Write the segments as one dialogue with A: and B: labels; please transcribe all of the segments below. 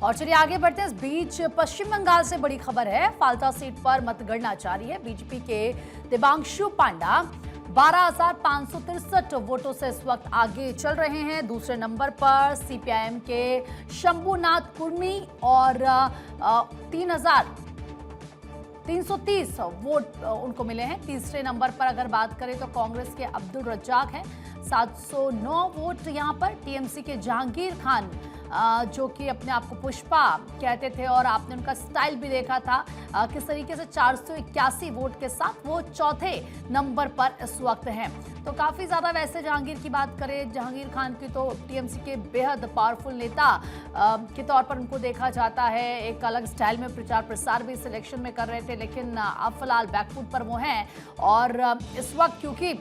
A: और चलिए आगे बढ़ते हैं। इस बीच पश्चिम बंगाल से बड़ी खबर है। फाल्टा सीट पर मतगणना जारी है। बीजेपी के दिबांशु पांडा 12,563 वोटों से इस वक्त आगे चल रहे हैं। दूसरे नंबर पर सीपीआईएम के शंभुनाथ कुर्मी और 3,330 वोट उनको मिले हैं। तीसरे नंबर पर अगर बात करें तो कांग्रेस के अब्दुल रज्जाक हैं, 709 वोट यहां पर। टीएमसी के जहांगीर खान जो कि अपने आप को पुष्पा कहते थे और आपने उनका स्टाइल भी देखा था किस तरीके से 481 वोट के साथ वो चौथे नंबर पर इस वक्त हैं। तो काफ़ी ज़्यादा वैसे जहांगीर की बात करें, जहांगीर खान की, तो टीएमसी के बेहद पावरफुल नेता के तौर पर उनको देखा जाता है। एक अलग स्टाइल में प्रचार प्रसार भी सिलेक्शन में कर रहे थे, लेकिन अब फिलहाल बैकफुट पर वो हैं। और इस वक्त क्योंकि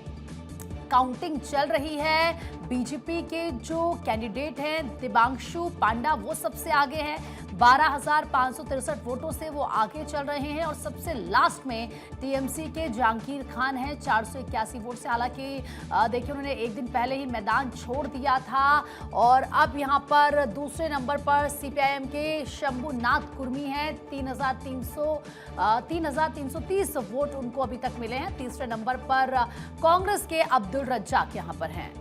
A: काउंटिंग चल रही है, बीजेपी के जो कैंडिडेट हैं दिबांशु पांडा वो सबसे आगे हैं। 12,563 वोटों से वो आगे चल रहे हैं। और सबसे लास्ट में टीएमसी के जहांगीर खान हैं 481 वोट से। हालांकि देखिए उन्होंने एक दिन पहले ही मैदान छोड़ दिया था। और अब यहां पर दूसरे नंबर पर सीपीआईएम के शंभुनाथ कुर्मी हैं, 3,330 वोट उनको अभी तक मिले हैं। तीसरे नंबर पर कांग्रेस के अब्दुल रज्जाक यहां पर हैं।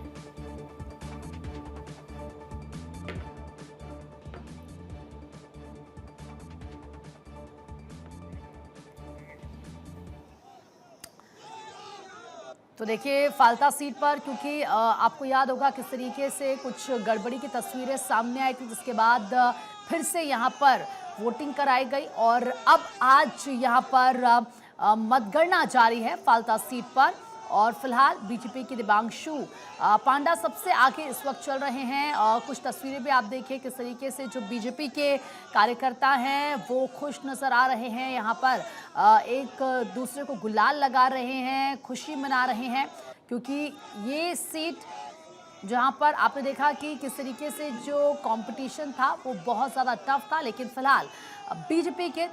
A: तो देखिए फाल्टा सीट पर क्योंकि आपको याद होगा किस तरीके से कुछ गड़बड़ी की तस्वीरें सामने आई थी, जिसके बाद फिर से यहां पर वोटिंग कराई गई। और अब आज यहां पर मतगणना जारी है फाल्टा सीट पर। और फिलहाल बीजेपी के दिबांशु पांडा सबसे आगे इस वक्त चल रहे हैं। और कुछ तस्वीरें भी आप देखिए किस तरीके से जो बीजेपी के कार्यकर्ता हैं वो खुश नजर आ रहे हैं। यहाँ पर एक दूसरे को गुलाल लगा रहे हैं, खुशी मना रहे हैं, क्योंकि ये सीट जहाँ पर आपने देखा कि किस तरीके से जो कंपटीशन था वो बहुत ज़्यादा टफ था, लेकिन फिलहाल बीजेपी के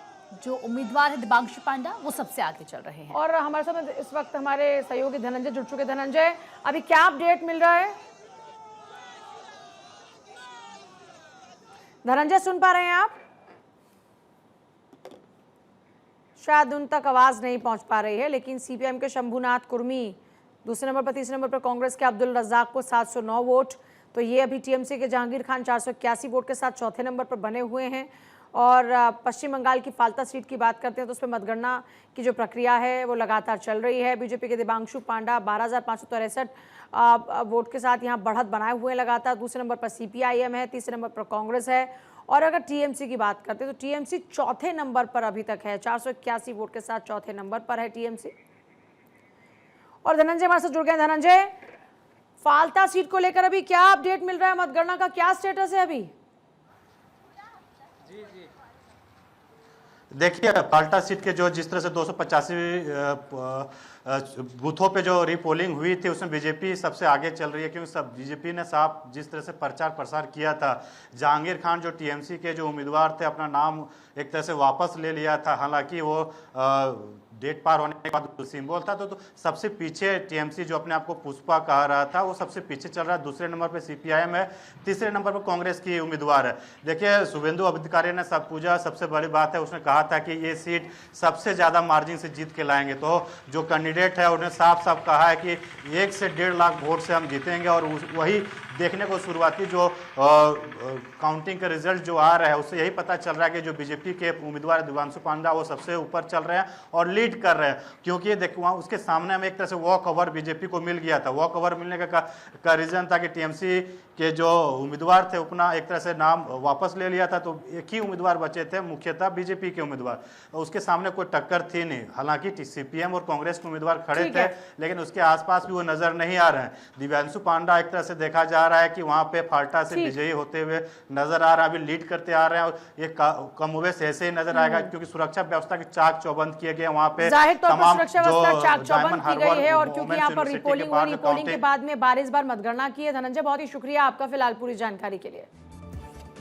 A: जो उम्मीदवार है दिबांशु पांडा वो सबसे आगे चल रहे हैं।
B: और हमारे साथ इस वक्त हमारे सहयोगी धनंजय जुड़ चुके। धनंजय, अभी क्या अपडेट मिल रहा है? धनंजय सुन पा रहे हैं आप? शायद उन तक आवाज नहीं पहुंच पा रही है, लेकिन सीपीएम के शंभुनाथ कुर्मी दूसरे नंबर पर, तीसरे नंबर पर कांग्रेस के अब्दुल रज्जाक को 709 वोट। तो ये अभी टीएमसी के जहांगीर खान 481 वोट के साथ चौथे नंबर पर बने हुए हैं। और पश्चिम बंगाल की फाल्टा सीट की बात करते हैं तो उस पर मतगणना की जो प्रक्रिया है वो लगातार चल रही है। बीजेपी के दिबांशु पांडा 12,563 वोट के साथ यहाँ बढ़त बनाए हुए हैं लगातार। दूसरे नंबर पर सीपीआईएम है, तीसरे नंबर पर कांग्रेस है। और अगर टीएमसी की बात करते हैं तो टीएमसी चौथे नंबर पर अभी तक है, 481 वोट के साथ चौथे नंबर पर है टीएमसी। और धनंजय हमारे साथ जुड़ गए। धनंजय, फाल्टा सीट को लेकर अभी क्या अपडेट मिल रहा है? मतगणना का क्या स्टेटस है अभी?
C: देखिए फाल्टा सीट के जो जिस तरह से 285 बूथों पे जो रीपोलिंग हुई थी उसमें बीजेपी सबसे आगे चल रही है, क्योंकि सब बीजेपी ने साफ जिस तरह से प्रचार प्रसार किया था। जहांगीर खान जो टीएमसी के जो उम्मीदवार थे अपना नाम एक तरह से वापस ले लिया था, हालांकि वो डेट पार होने के बाद सिंबल था। तो सबसे पीछे टीएमसी जो अपने आप को पुष्पा कह रहा था वो सबसे पीछे चल रहा है। दूसरे नंबर पे सीपीआईएम है, तीसरे नंबर पर कांग्रेस की उम्मीदवार है। देखिए शुभेंदु अधिकारी ने सब पूजा, सबसे बड़ी बात है उसने कहा था कि ये सीट सबसे ज़्यादा मार्जिन से जीत के लाएंगे। तो जो कैंडिडेट है उन्हें साफ साफ कहा है कि 1 से 1.5 लाख वोट से हम जीतेंगे। और वही देखने को शुरुआती जो काउंटिंग का रिजल्ट जो आ रहा है उससे यही पता चल रहा है कि जो बीजेपी के उम्मीदवार दिबांशु पांडा वो सबसे ऊपर चल रहे हैं और लीड कर रहे हैं। क्योंकि देखो वहाँ उसके सामने में एक तरह से वॉक ओवर बीजेपी को मिल गया था। वॉक ओवर मिलने का रीजन था कि टीएमसी के जो उम्मीदवार थे अपना एक तरह से नाम वापस ले लिया था। तो एक ही उम्मीदवार बचे थे, मुख्यतः बीजेपी के उम्मीदवार। उसके सामने कोई टक्कर थी नहीं। हालांकि सीपीएम और कांग्रेस के उम्मीदवार खड़े थे, लेकिन उसके आसपास भी वो नजर नहीं आ रहे हैं। दिबांशु पांडा एक तरह से देखा जा रहा है कि वहां पे फाल्टा से विजयी होते हुए नजर आ रहा है, अभी लीड करते आ रहे हैं। और ये कमोबेश ऐसे ही नजर आएगा क्योंकि सुरक्षा व्यवस्था की चाक चौबंद किए गए वहां पे,
B: तमाम सुरक्षा व्यवस्था चाक चौबंद की गई है। और क्योंकि यहाँ पर रिपोलिंग के बाद में बार मतगणना की है। धनंजय, बहुत ही शुक्रिया आपका फिलहाल पूरी जानकारी के लिए।